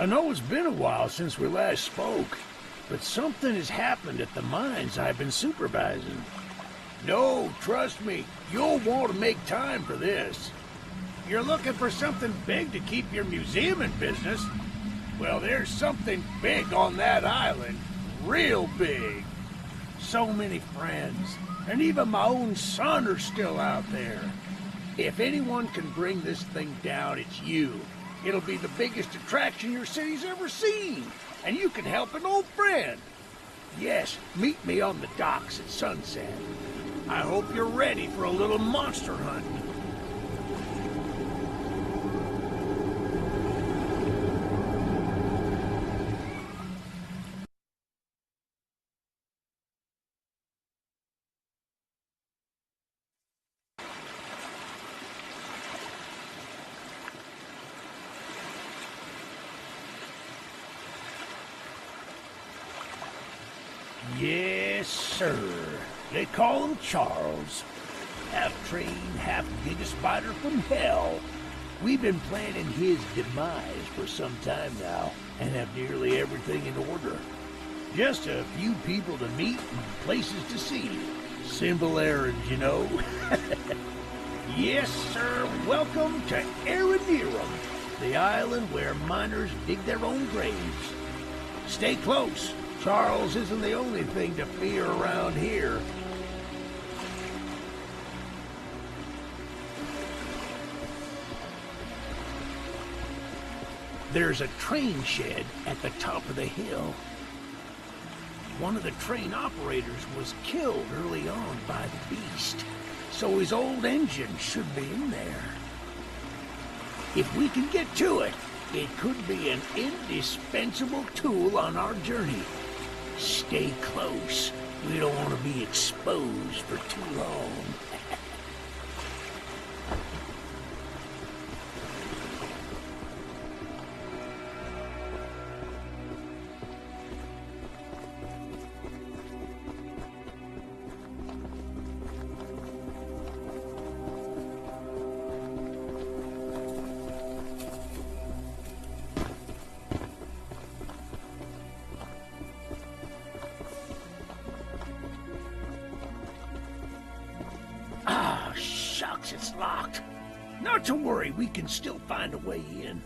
I know it's been a while since we last spoke, but something has happened at the mines I've been supervising. No, trust me, you'll want to make time for this. You're looking for something big to keep your museum in business? Well, there's something big on that island. Real big. So many friends, and even my own son are still out there. If anyone can bring this thing down, it's you. It'll be the biggest attraction your city's ever seen, and you can help an old friend. Yes, meet me on the docks at sunset. I hope you're ready for a little monster hunt. Yes, sir. They call him Charles. Half train, half giga spider from hell. We've been planning his demise for some time now, and have nearly everything in order. Just a few people to meet and places to see. Simple errands, you know. Yes, sir. Welcome to Aranerum, the island where miners dig their own graves. Stay close. Charles isn't the only thing to fear around here. There's a train shed at the top of the hill. One of the train operators was killed early on by the beast, so his old engine should be in there. If we can get to it, it could be an indispensable tool on our journey. Stay close. We don't want to be exposed for too long. Shucks, it's locked. Not to worry, we can still find a way in.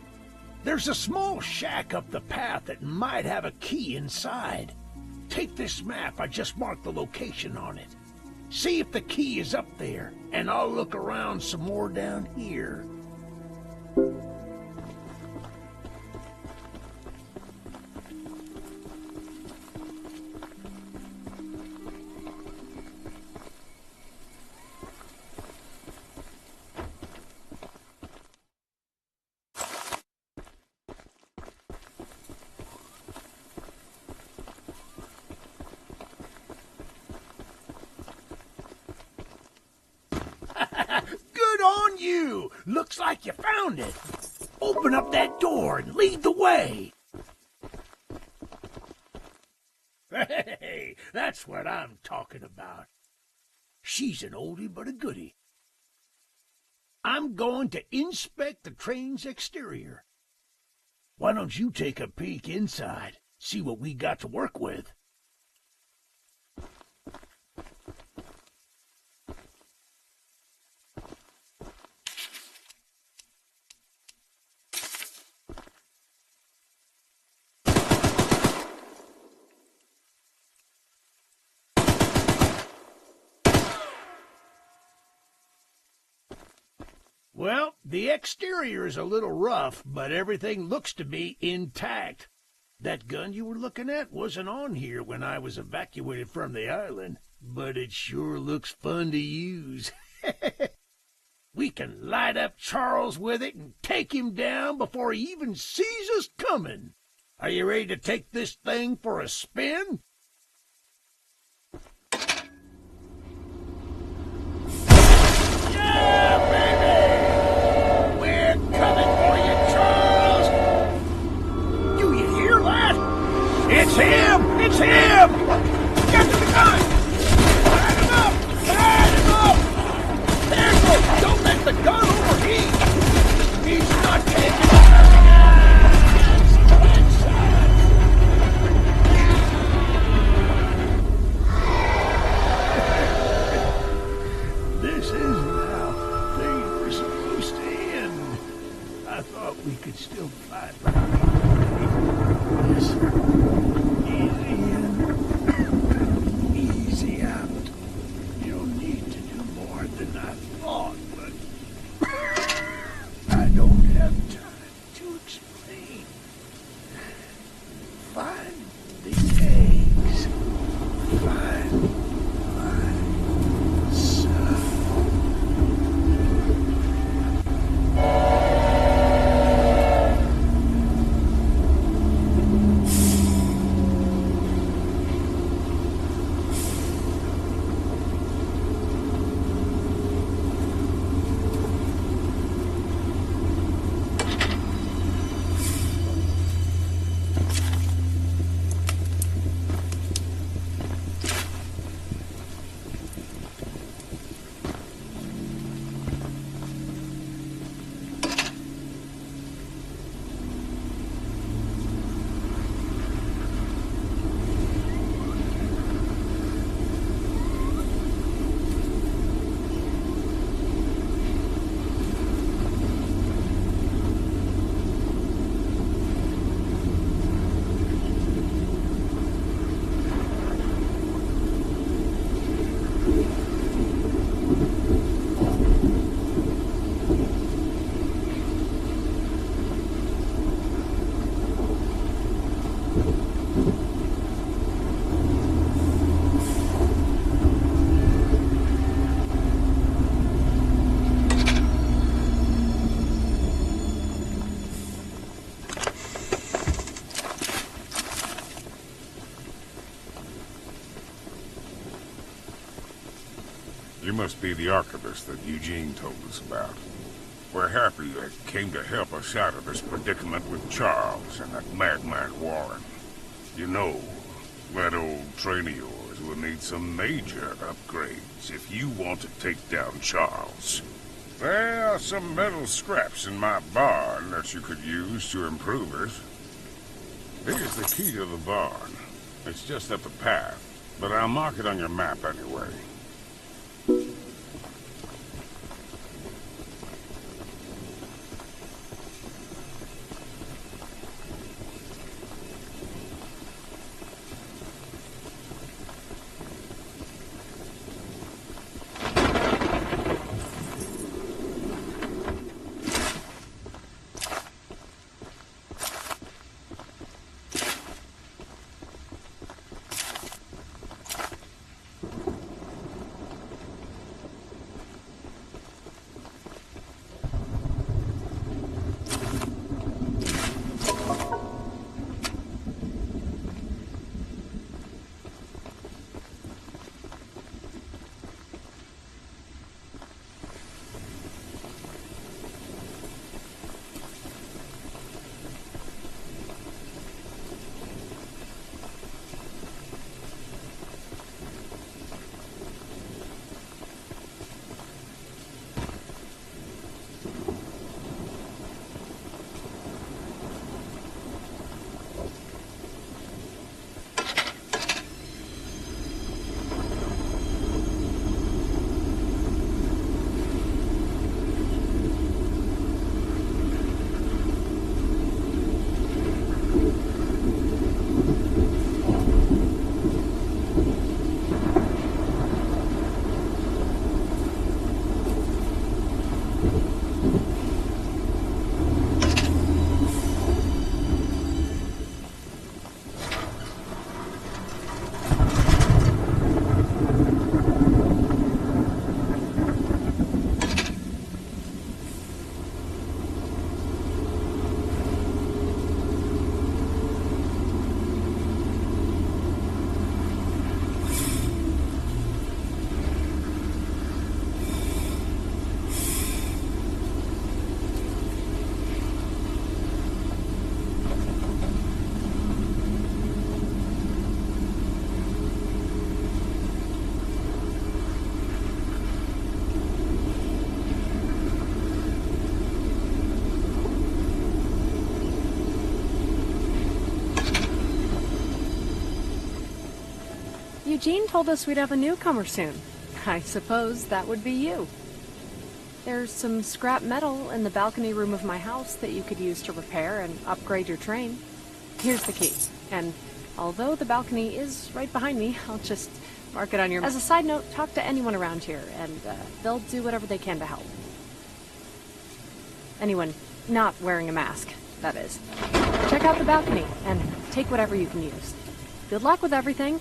There's a small shack up the path that might have a key inside. Take this map, I just marked the location on it. See if the key is up there, and I'll look around some more down here. You! Looks like you found it. Open up that door and lead the way. Hey, that's what I'm talking about. She's an oldie but a goodie. I'm going to inspect the train's exterior. Why don't you take a peek inside, see what we got to work with? Well, the exterior is a little rough, but everything looks to be intact. That gun you were looking at wasn't on here when I was evacuated from the island, but it sure looks fun to use. We can light up Charles with it and take him down before he even sees us coming. Are you ready to take this thing for a spin? Yeah, baby! We're coming for you, Charles! Do you hear that? this isn't how things were supposed to end. I thought we could still fight like this. Easy in, easy out. You don't need to do more than I thought, but I don't have time to explain. Find the eggs. Find my son. You must be the archivist that Eugene told us about. We're happy you came to help us out of this predicament with Charles and that madman Warren. You know, that old train of yours will need some major upgrades if you want to take down Charles. There are some metal scraps in my barn that you could use to improve it. Here's the key to the barn. It's just up the path, but I'll mark it on your map anyway. Eugene told us we'd have a newcomer soon. I suppose that would be you. There's some scrap metal in the balcony room of my house that you could use to repair and upgrade your train. Here's the key, and although the balcony is right behind me, I'll just mark it on your... As a side note, talk to anyone around here, and they'll do whatever they can to help. Anyone not wearing a mask, that is. Check out the balcony, and take whatever you can use. Good luck with everything.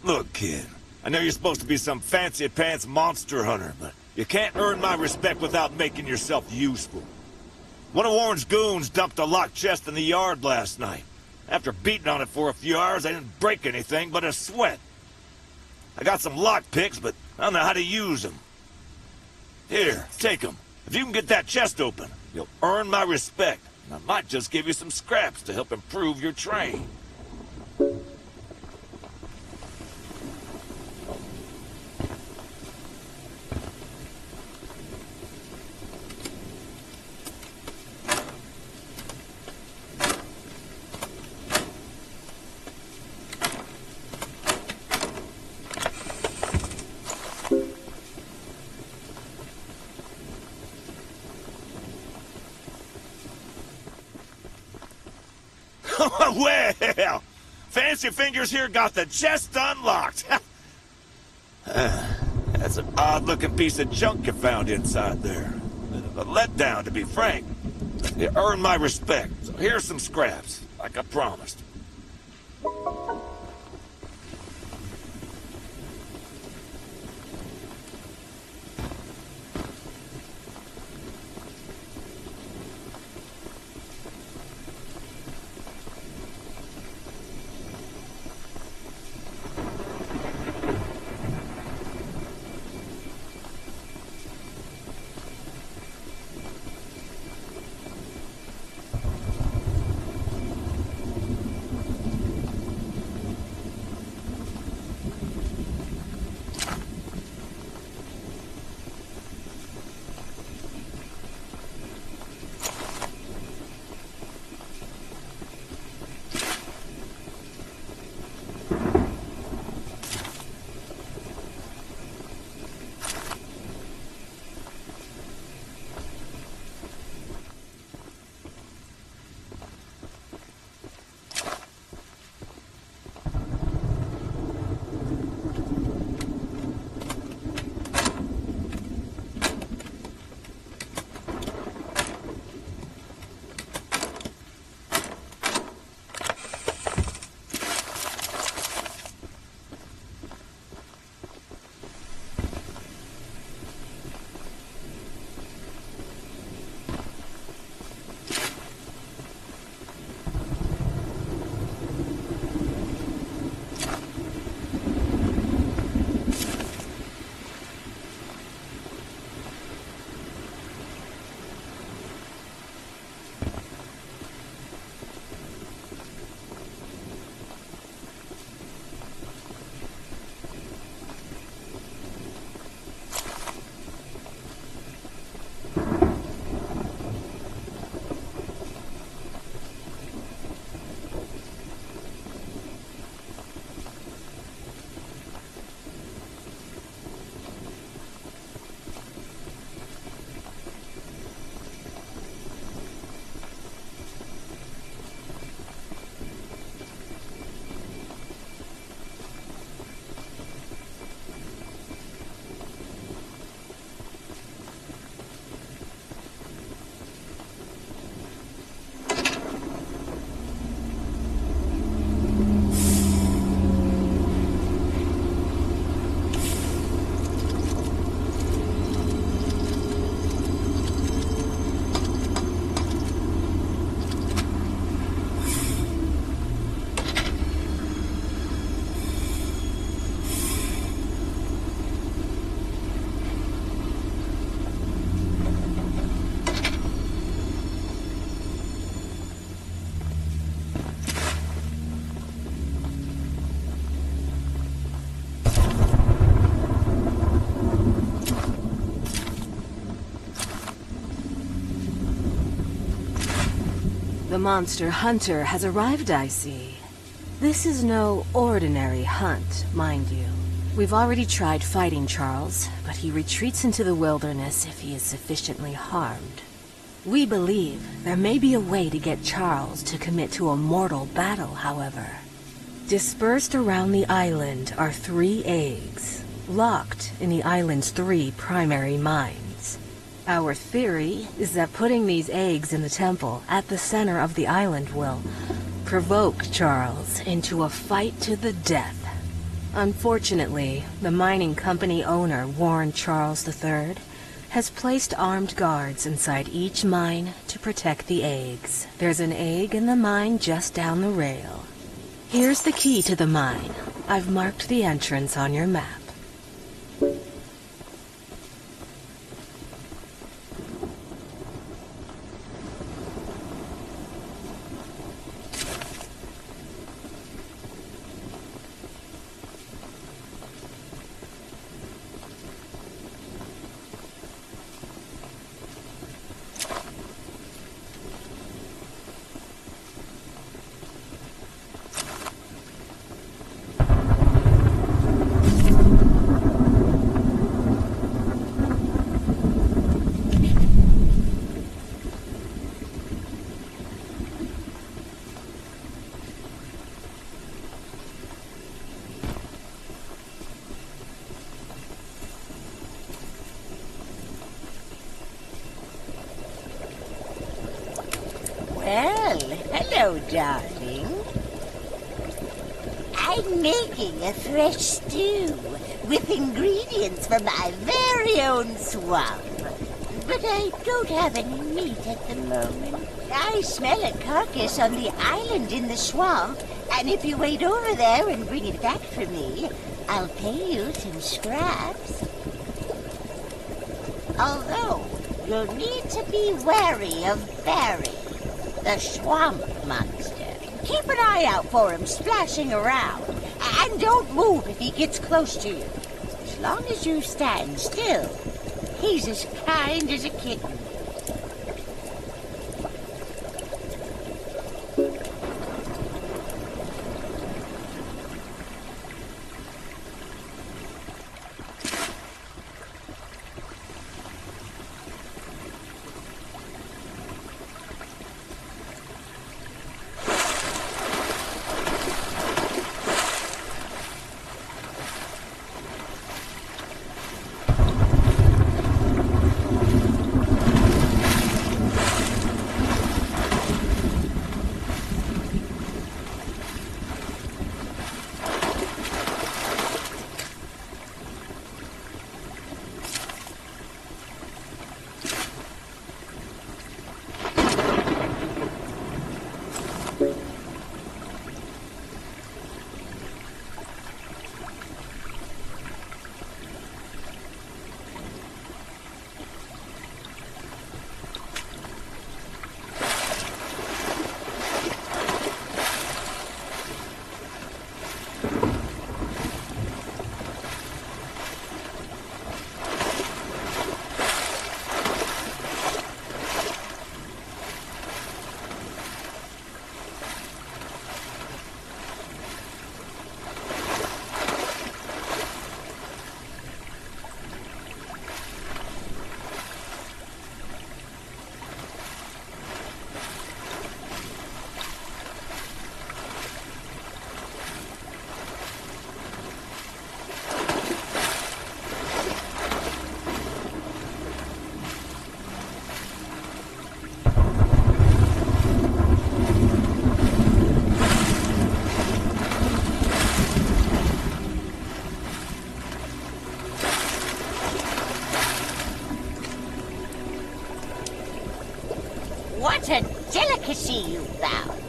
Look, kid, I know you're supposed to be some fancy-pants monster hunter, but you can't earn my respect without making yourself useful. One of Warren's goons dumped a locked chest in the yard last night. After beating on it for a few hours, I didn't break anything but a sweat. I got some lock picks, but I don't know how to use them. Here, take them. If you can get that chest open, you'll earn my respect. And I might just give you some scraps to help improve your train. Well, Fancy Fingers here got the chest unlocked. That's an odd-looking piece of junk you found inside there. Bit of a letdown, to be frank. You earned my respect, so here's some scraps, like I promised. The monster hunter has arrived, I see. This is no ordinary hunt, mind you. We've already tried fighting Charles, but he retreats into the wilderness if he is sufficiently harmed. We believe there may be a way to get Charles to commit to a mortal battle, however. Dispersed around the island are 3 eggs, locked in the island's 3 primary mines. Our theory is that putting these eggs in the temple at the center of the island will provoke Charles into a fight to the death. Unfortunately, the mining company owner, Warren Charles III, has placed armed guards inside each mine to protect the eggs. There's an egg in the mine just down the rail. Here's the key to the mine. I've marked the entrance on your map. Well, hello, darling. I'm making a fresh stew with ingredients from my very own swamp. But I don't have any meat at the moment. I smell a carcass on the island in the swamp, and if you wait over there and bring it back for me, I'll pay you some scraps. Although, you'll need to be wary of Barry, the swamp monster. Keep an eye out for him splashing around, and don't move if he gets close to you. As long as you stand still, he's as kind as a kitten. What a delicacy you found.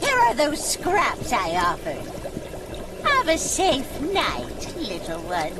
Here are those scraps I offered. Have a safe night, little one.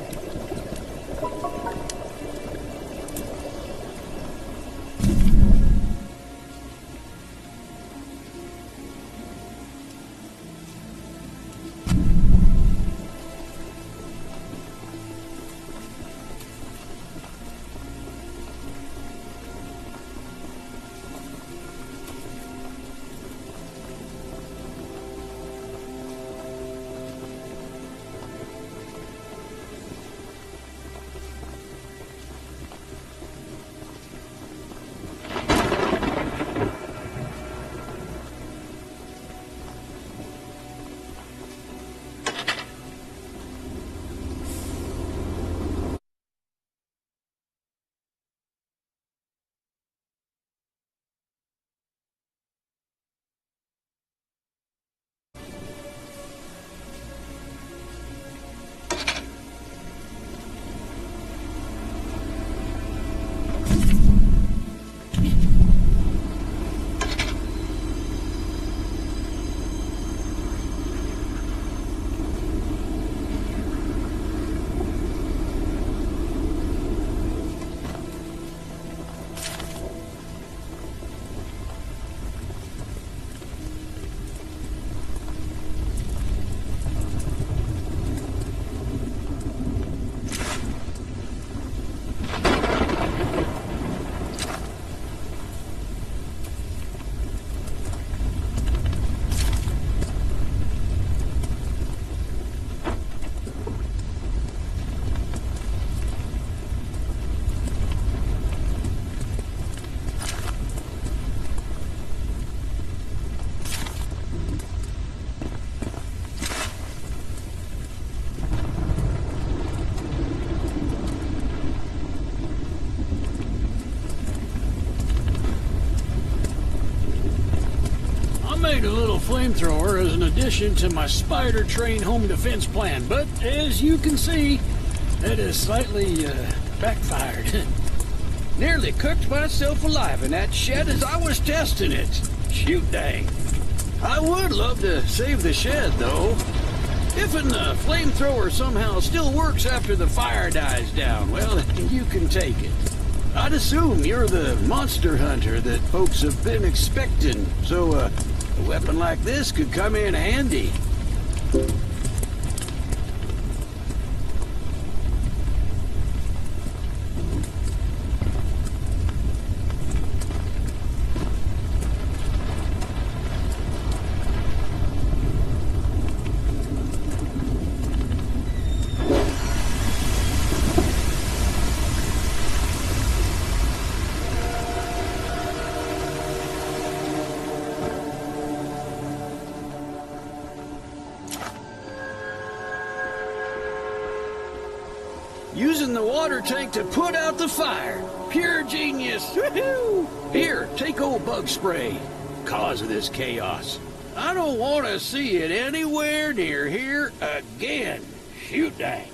need a little flamethrower as an addition to my spider train home defense plan, but as you can see, it has slightly backfired. Nearly cooked myself alive in that shed as I was testing it. Shoot dang. I would love to save the shed, though. If a flamethrower somehow still works after the fire dies down, well, you can take it. I'd assume you're the monster hunter that folks have been expecting, so a weapon like this could come in handy. Using the water tank to put out the fire. Pure genius. Woohoo! Here, take old bug spray. Cause of this chaos. I don't want to see it anywhere near here again. Shoot dang.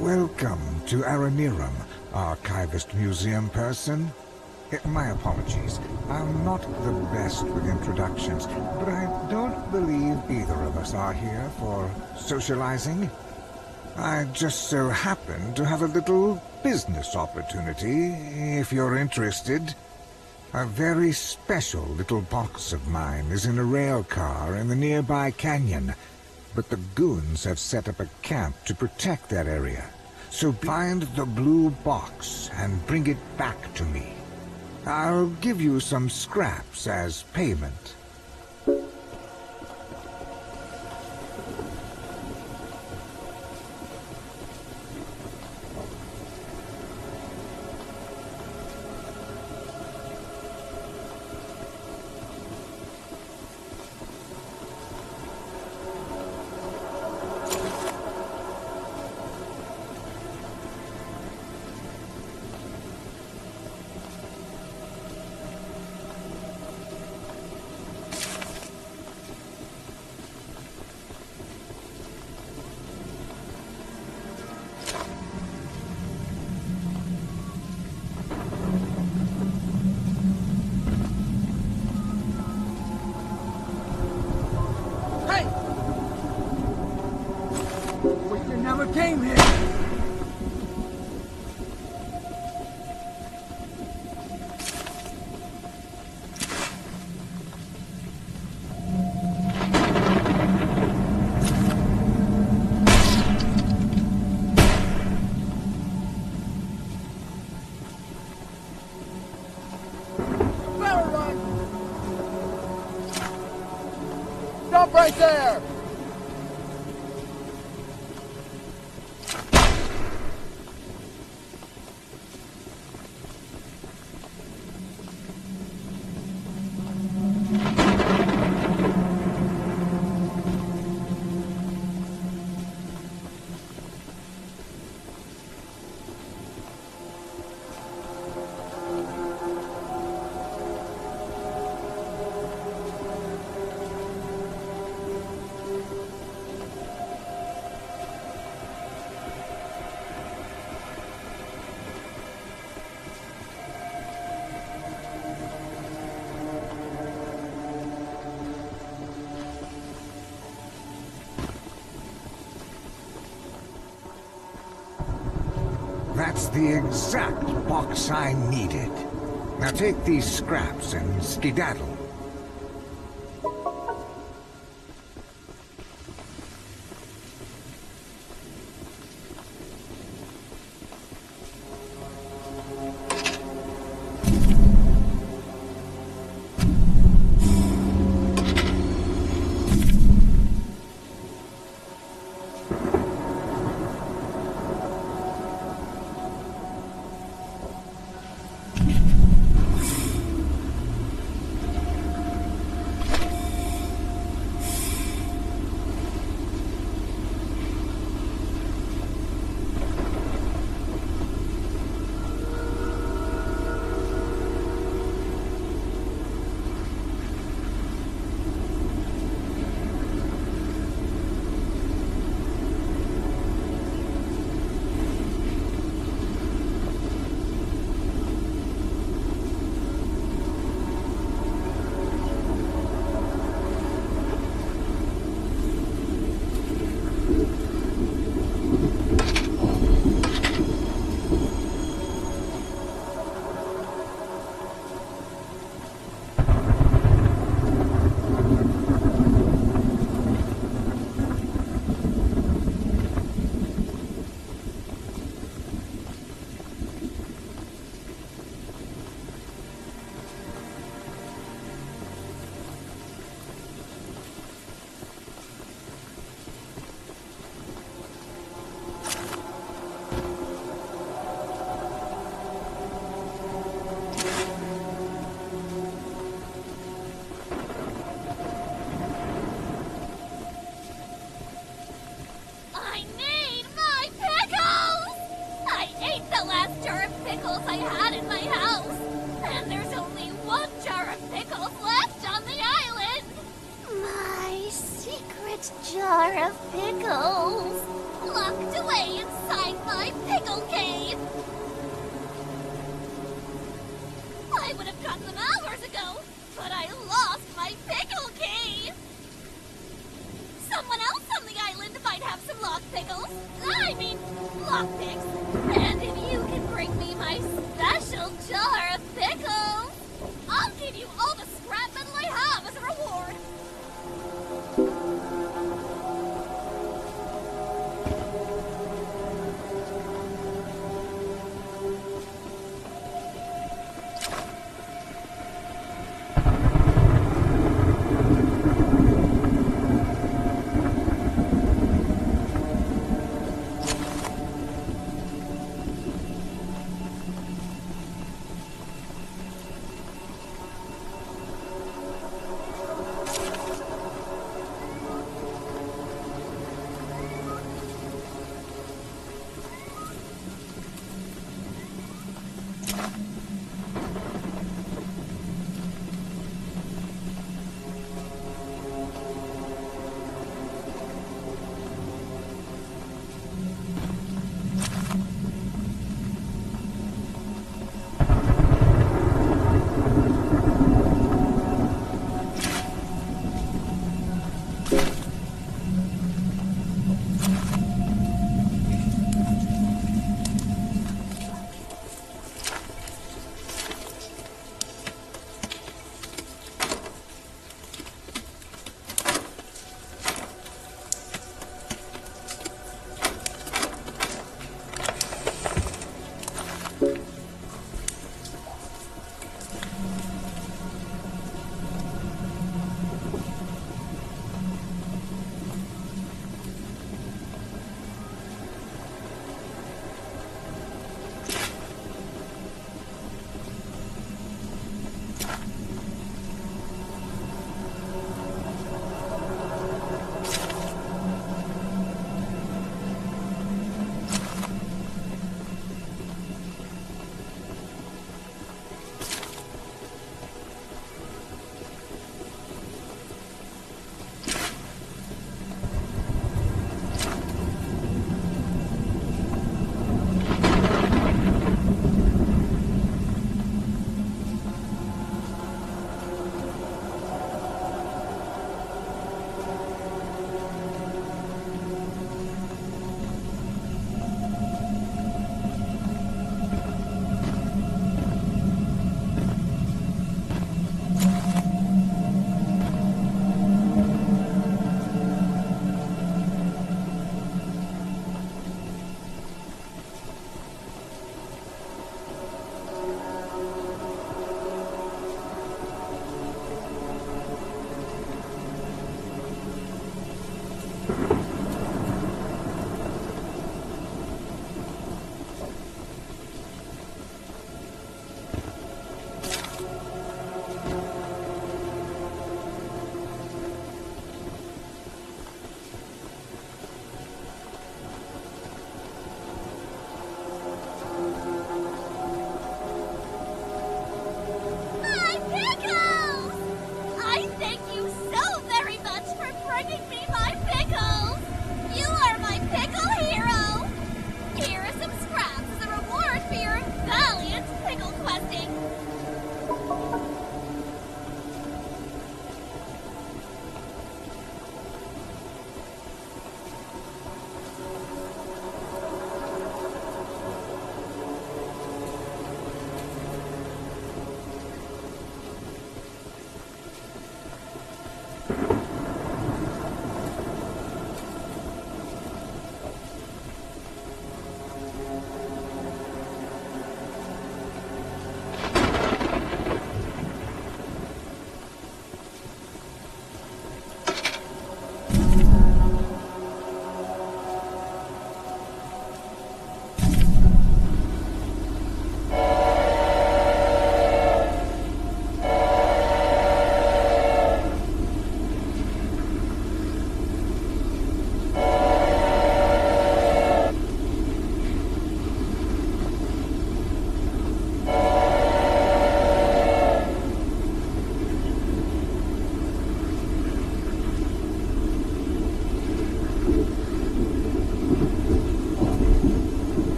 Welcome to Aranirum, Archivist Museum person. My apologies. I'm not the best with introductions, but I don't believe either of us are here for socializing. I just so happen to have a little business opportunity, if you're interested. A very special little box of mine is in a rail car in the nearby canyon, but the goons have set up a camp to protect that area. So find the blue box and bring it back to me. I'll give you some scraps as payment. Came here. Better run. Stop right there. That's the exact box I needed. Now take these scraps and skedaddle. jar of pickles, locked away inside my pickle cave. I would have got them hours ago, but I lost my pickle cave. Someone else on the island might have some locked pickles. I mean, lockpicks. And if you can bring me my special jar of pickles, I'll give you all the scrap metal I have as a reward.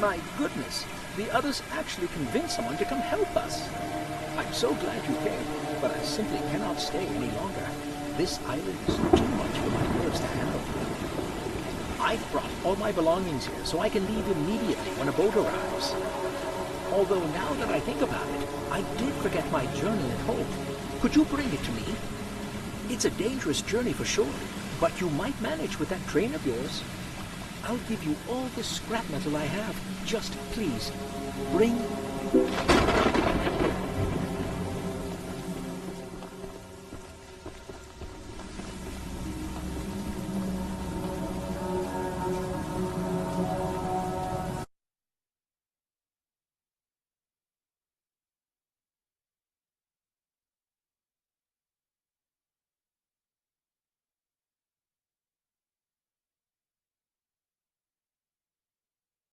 My goodness, the others actually convinced someone to come help us. I'm so glad you came, but I simply cannot stay any longer. This island is too much for my nerves to handle. I've brought all my belongings here so I can leave immediately when a boat arrives. Although now that I think about it, I did forget my journal at home. Could you bring it to me? It's a dangerous journey for sure, but you might manage with that train of yours. I'll give you all the scrap metal I have. Just please, bring...